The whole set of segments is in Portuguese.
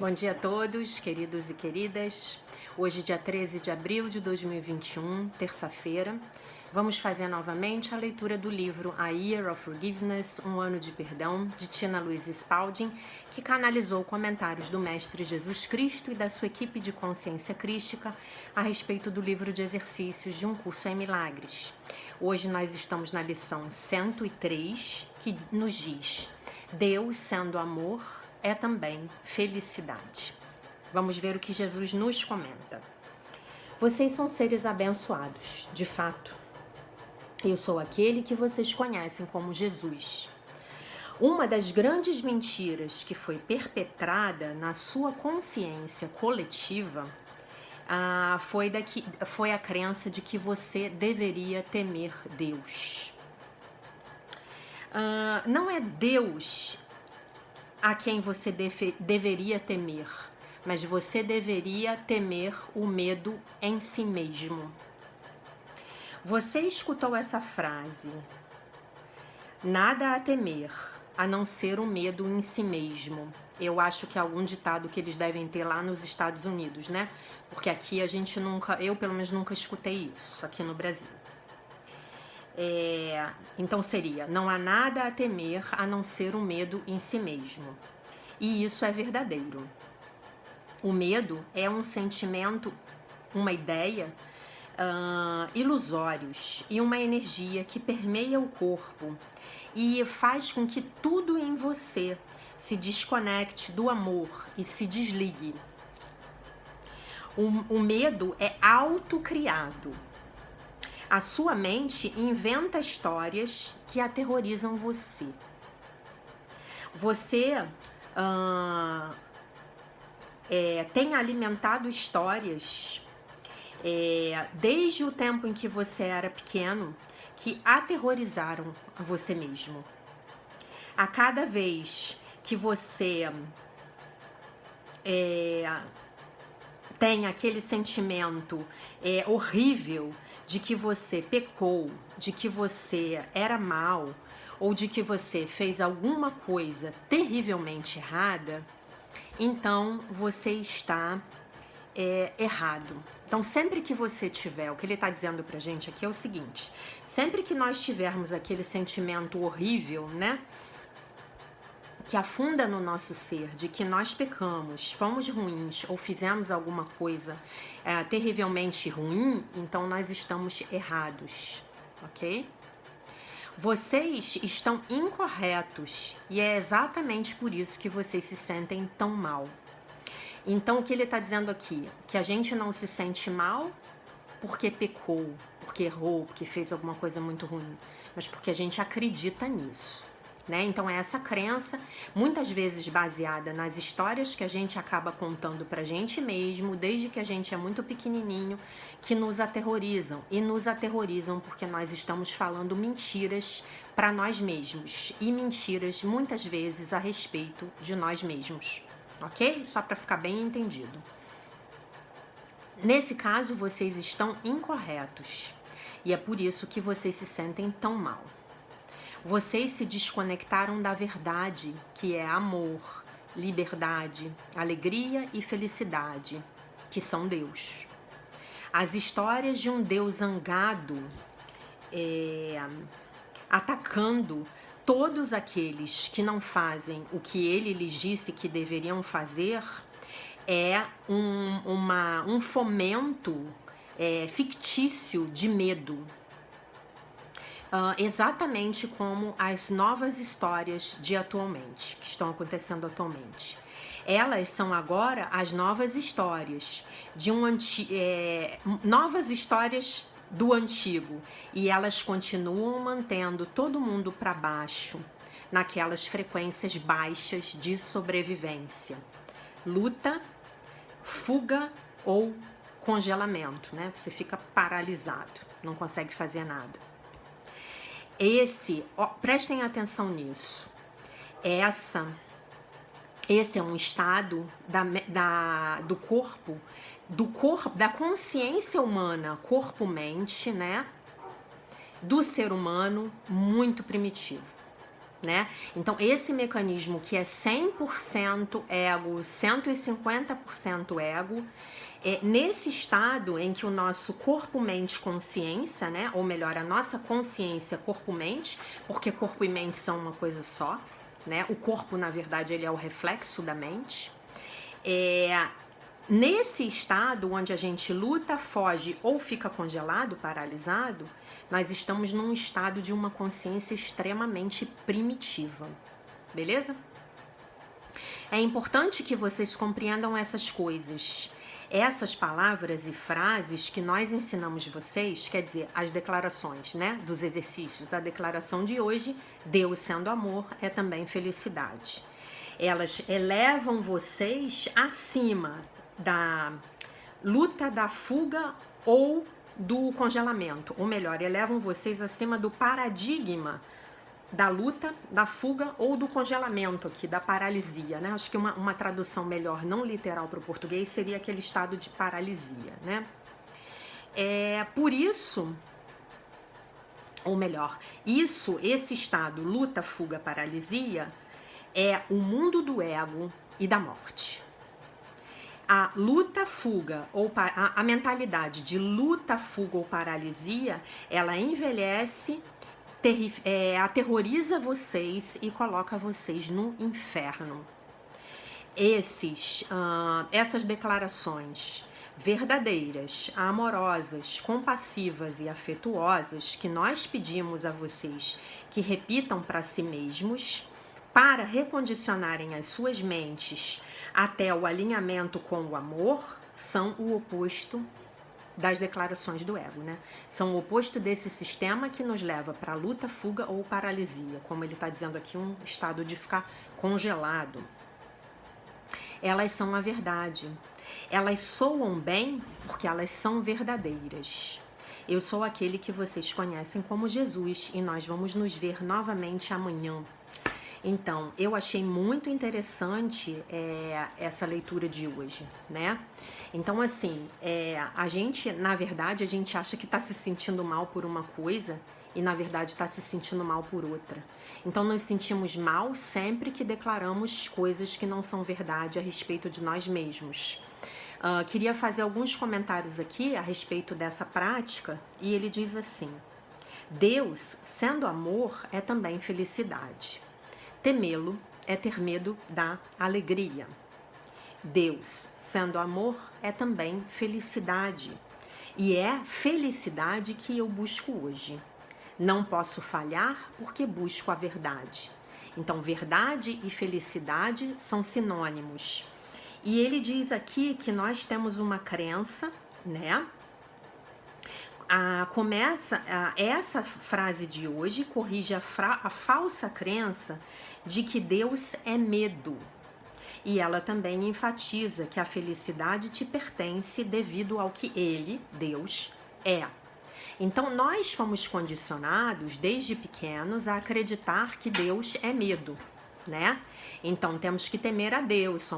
Bom dia a todos, queridos e queridas. Hoje, dia 13 de abril de 2021, terça-feira, vamos fazer novamente a leitura do livro A Year of Forgiveness, Um Ano de Perdão, de Tina Louise Spalding, que canalizou comentários do Mestre Jesus Cristo e da sua equipe de consciência crística a respeito do livro de exercícios de Um Curso em Milagres. Hoje nós estamos na lição 103, que nos diz: Deus, sendo amor, é também felicidade. Vamos ver o que Jesus nos comenta. Vocês são seres abençoados, de fato. Eu sou aquele que vocês conhecem como Jesus. Uma das grandes mentiras que foi perpetrada na sua consciência coletiva foi a crença de que você deveria temer Deus. Não é Deus a quem você deveria temer, mas você deveria temer o medo em si mesmo. Você escutou essa frase: nada a temer, a não ser o medo em si mesmo. Eu acho que é algum ditado que eles devem ter lá nos Estados Unidos, né? Porque aqui a gente nunca, eu pelo menos nunca escutei isso aqui no Brasil. Então seria: não há nada a temer a não ser o medo em si mesmo. E isso é verdadeiro. O medo é um sentimento, uma ideia ilusórios e uma energia que permeia o corpo e faz com que tudo em você se desconecte do amor e se desligue. O medo é autocriado. A sua mente inventa histórias que aterrorizam você. Você tem alimentado histórias desde o tempo em que você era pequeno que aterrorizaram você mesmo. A cada vez que você tem aquele sentimento horrível de que você pecou, de que você era mal, ou de que você fez alguma coisa terrivelmente errada, então você está errado. Então, sempre que você tiver, o que ele está dizendo pra gente aqui é o seguinte: sempre que nós tivermos aquele sentimento horrível, né, que afunda no nosso ser, de que nós pecamos, fomos ruins ou fizemos alguma coisa terrivelmente ruim, então nós estamos errados, ok? Vocês estão incorretos e é exatamente por isso que vocês se sentem tão mal. Então, o que ele está dizendo aqui? Que a gente não se sente mal porque pecou, porque errou, porque fez alguma coisa muito ruim, mas porque a gente acredita nisso, né? Então, é essa crença, muitas vezes baseada nas histórias que a gente acaba contando pra gente mesmo, desde que a gente é muito pequenininho, que nos aterrorizam. E nos aterrorizam porque nós estamos falando mentiras para nós mesmos. E mentiras, muitas vezes, a respeito de nós mesmos. Ok? Só para ficar bem entendido. Nesse caso, vocês estão incorretos. E é por isso que vocês se sentem tão mal. Vocês se desconectaram da verdade, que é amor, liberdade, alegria e felicidade, que são Deus. As histórias de um Deus zangado, atacando todos aqueles que não fazem o que ele lhes disse que deveriam fazer, é um fomento fictício de medo. Exatamente como as novas histórias de atualmente, que estão acontecendo atualmente. Elas são agora as novas histórias de novas histórias do antigo, e elas continuam mantendo todo mundo para baixo, naquelas frequências baixas de sobrevivência, luta, fuga ou congelamento, né? Você fica paralisado, não consegue fazer nada. Prestem atenção nisso. Esse é um estado do corpo, da consciência humana, corpo-mente, né? Do ser humano muito primitivo. né? Então, esse mecanismo que é 100% ego, 150% ego, nesse estado em que o nosso corpo, mente, consciência, né? Ou melhor, a nossa consciência, corpo, mente, porque corpo e mente são uma coisa só, né? O corpo, na verdade, ele é o reflexo da mente. Nesse estado onde a gente luta, foge ou fica congelado, paralisado, nós estamos num estado de uma consciência extremamente primitiva, beleza? É importante que vocês compreendam essas coisas. Essas palavras e frases que nós ensinamos vocês, quer dizer, as declarações, né, dos exercícios. A declaração de hoje, Deus sendo amor, é também felicidade. Elas elevam vocês acima da luta, da fuga ou do congelamento, ou melhor, elevam vocês acima do paradigma da luta, da fuga ou do congelamento aqui, da paralisia, né? Acho que uma tradução melhor, não literal para o português, seria aquele estado de paralisia, né? Por isso, ou melhor, esse estado, luta, fuga, paralisia, é o mundo do ego e da morte. A luta, fuga, ou a mentalidade de luta, fuga ou paralisia, ela envelhece, aterroriza vocês e coloca vocês no inferno. Essas declarações verdadeiras, amorosas, compassivas e afetuosas que nós pedimos a vocês que repitam para si mesmos, para recondicionarem as suas mentes até o alinhamento com o amor, são o oposto das declarações do ego, né? São o oposto desse sistema que nos leva para luta, fuga ou paralisia, como ele está dizendo aqui, um estado de ficar congelado. Elas são a verdade. Elas soam bem porque elas são verdadeiras. Eu sou aquele que vocês conhecem como Jesus e nós vamos nos ver novamente amanhã. Então, eu achei muito interessante essa leitura de hoje, né? Então, assim, a gente, na verdade, a gente acha que está se sentindo mal por uma coisa e, na verdade, está se sentindo mal por outra. Então, nós sentimos mal sempre que declaramos coisas que não são verdade a respeito de nós mesmos. Queria fazer alguns comentários aqui a respeito dessa prática e ele diz assim: Deus, sendo amor, é também felicidade. Temê-lo é ter medo da alegria. Deus, sendo amor, é também felicidade. E é felicidade que eu busco hoje. Não posso falhar porque busco a verdade. Então, verdade e felicidade são sinônimos. E ele diz aqui que nós temos uma crença, né? Essa frase de hoje corrige a falsa crença de que Deus é medo. E ela também enfatiza que a felicidade te pertence devido ao que Ele, Deus, é. Então, nós fomos condicionados desde pequenos a acreditar que Deus é medo, né? Então, temos que temer a Deus,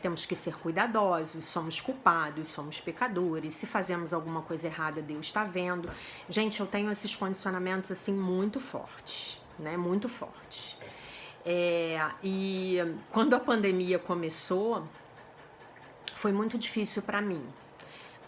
temos que ser cuidadosos, somos culpados, somos pecadores, se fazemos alguma coisa errada, Deus está vendo. Gente, eu tenho esses condicionamentos, assim, muito fortes, né? Muito fortes. E quando a pandemia começou, foi muito difícil para mim,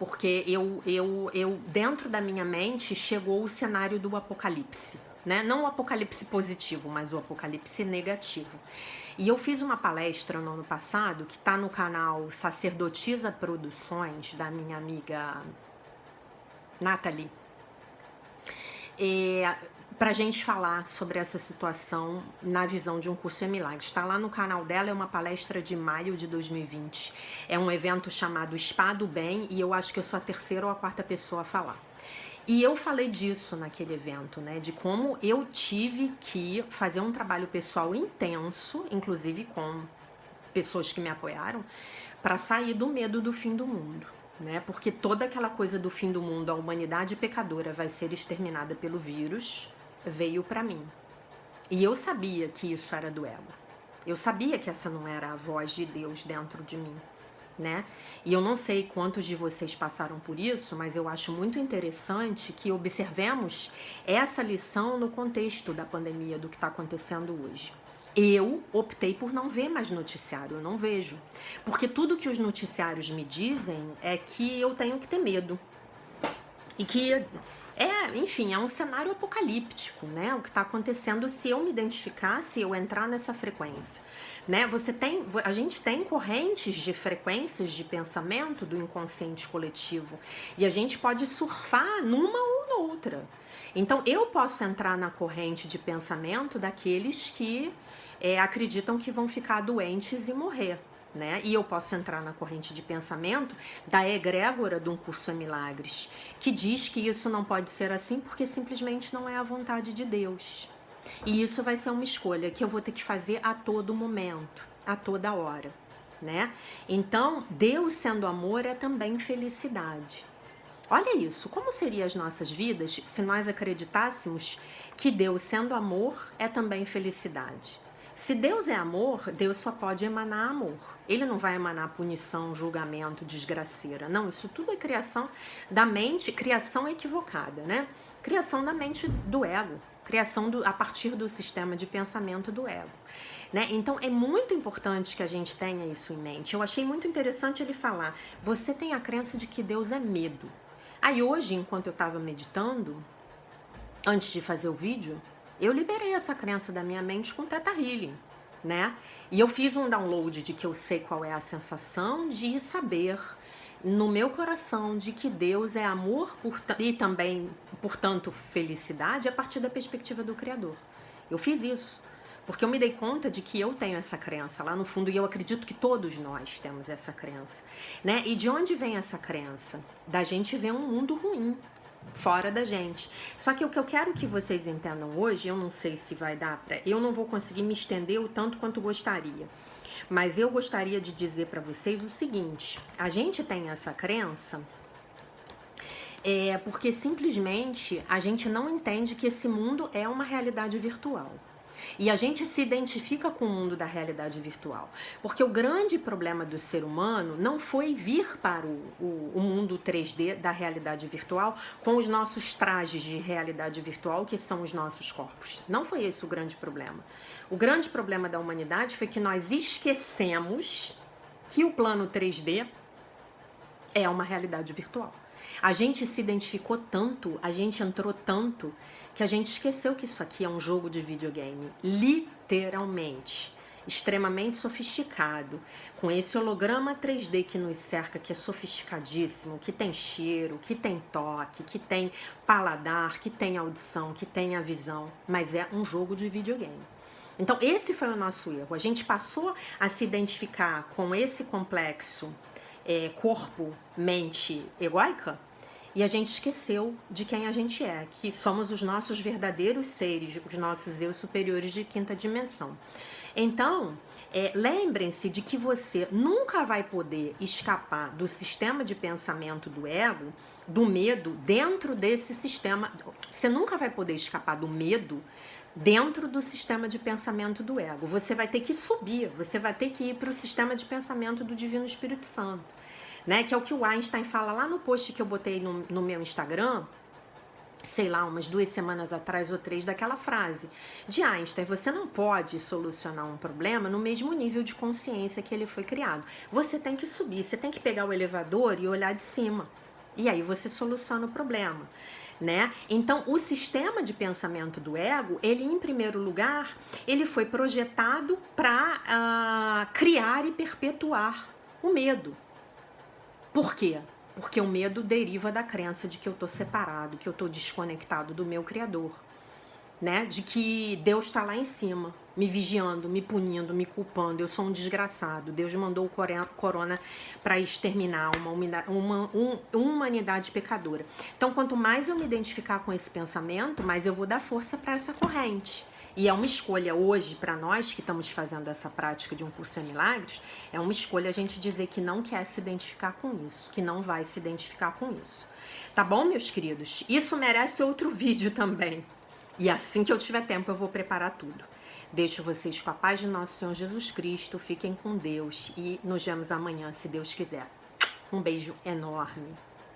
porque eu dentro da minha mente chegou o cenário do apocalipse, né? Não o apocalipse positivo, mas o apocalipse negativo. E eu fiz uma palestra no ano passado, que está no canal Sacerdotisa Produções, da minha amiga Nathalie, pra gente falar sobre essa situação na visão de um curso em milagres. Está lá no canal dela, é uma palestra de maio de 2020. É um evento chamado Spa do Bem e eu acho que eu sou a terceira ou a quarta pessoa a falar. E eu falei disso naquele evento, né? De como eu tive que fazer um trabalho pessoal intenso, inclusive com pessoas que me apoiaram, para sair do medo do fim do mundo, né? Porque toda aquela coisa do fim do mundo, a humanidade pecadora vai ser exterminada pelo vírus, veio para mim. E eu sabia que isso era do ego. Eu sabia que essa não era a voz de Deus dentro de mim, né? E eu não sei quantos de vocês passaram por isso, mas eu acho muito interessante que observemos essa lição no contexto da pandemia, do que está acontecendo hoje. Eu optei por não ver mais noticiário, eu não vejo. Porque tudo que os noticiários me dizem é que eu tenho que ter medo. E que enfim, é um cenário apocalíptico, né? O que está acontecendo se eu me identificar, se eu entrar nessa frequência, né? A gente tem correntes de frequências de pensamento do inconsciente coletivo e a gente pode surfar numa ou noutra. Então, eu posso entrar na corrente de pensamento daqueles que acreditam que vão ficar doentes e morrer. Né? E eu posso entrar na corrente de pensamento da egrégora de um curso em milagres, que diz que isso não pode ser assim porque simplesmente não é a vontade de Deus. E isso vai ser uma escolha que eu vou ter que fazer a todo momento, a toda hora, né? Então, Deus sendo amor é também felicidade. Olha isso, como seriam as nossas vidas se nós acreditássemos que Deus sendo amor é também felicidade? Se Deus é amor, Deus só pode emanar amor. Ele não vai emanar punição, julgamento, desgraceira. Não, isso tudo é criação da mente, criação equivocada, né? Criação da mente do ego, criação a partir do sistema de pensamento do ego. Né? Então, é muito importante que a gente tenha isso em mente. Eu achei muito interessante ele falar, você tem a crença de que Deus é medo. Aí hoje, enquanto eu estava meditando, antes de fazer o vídeo, eu liberei essa crença da minha mente com Theta Healing, né? E eu fiz um download de que eu sei qual é a sensação de saber no meu coração de que Deus é amor e também, portanto, felicidade a partir da perspectiva do Criador. Eu fiz isso, porque eu me dei conta de que eu tenho essa crença lá no fundo e eu acredito que todos nós temos essa crença, né? E de onde vem essa crença? Da gente ver um mundo ruim fora da gente. Só que o que eu quero que vocês entendam hoje, eu não sei se vai dar pra... Eu não vou conseguir me estender o tanto quanto gostaria. Mas eu gostaria de dizer para vocês o seguinte, a gente tem essa crença porque simplesmente a gente não entende que esse mundo é uma realidade virtual. E a gente se identifica com o mundo da realidade virtual. Porque o grande problema do ser humano não foi vir para o mundo 3D da realidade virtual com os nossos trajes de realidade virtual, que são os nossos corpos. Não foi esse o grande problema. O grande problema da humanidade foi que nós esquecemos que o plano 3D é uma realidade virtual. A gente se identificou tanto, a gente entrou tanto, que a gente esqueceu que isso aqui é um jogo de videogame, literalmente, extremamente sofisticado, com esse holograma 3D que nos cerca, que é sofisticadíssimo, que tem cheiro, que tem toque, que tem paladar, que tem audição, que tem a visão, mas é um jogo de videogame. Então esse foi o nosso erro, a gente passou a se identificar com esse complexo corpo-mente egóica, e a gente esqueceu de quem a gente é, que somos os nossos verdadeiros seres, os nossos eu superiores de quinta dimensão. Então, lembrem-se de que você nunca vai poder escapar do sistema de pensamento do ego, do medo, dentro desse sistema. Você nunca vai poder escapar do medo dentro do sistema de pensamento do ego. Você vai ter que subir, você vai ter que ir para o sistema de pensamento do Divino Espírito Santo. Né, que é o que o Einstein fala lá no post que eu botei no meu Instagram, sei lá, umas 2 semanas atrás ou 3, daquela frase de Einstein: você não pode solucionar um problema no mesmo nível de consciência que ele foi criado. Você tem que subir, você tem que pegar o elevador e olhar de cima. E aí você soluciona o problema. Né? Então, o sistema de pensamento do ego, ele, em primeiro lugar, ele foi projetado para criar e perpetuar o medo. Por quê? Porque o medo deriva da crença de que eu tô separado, que eu tô desconectado do meu Criador, né? De que Deus está lá em cima, me vigiando, me punindo, me culpando. Eu sou um desgraçado. Deus mandou o corona para exterminar uma humanidade pecadora. Então, quanto mais eu me identificar com esse pensamento, mais eu vou dar força para essa corrente. E é uma escolha hoje para nós que estamos fazendo essa prática de um curso em milagres, é uma escolha a gente dizer que não quer se identificar com isso, que não vai se identificar com isso. Tá bom, meus queridos? Isso merece outro vídeo também, E assim que eu tiver tempo, eu vou preparar tudo. Deixo vocês com a paz de nosso Senhor Jesus Cristo. Fiquem com Deus e nos vemos amanhã, se Deus quiser. Um beijo enorme.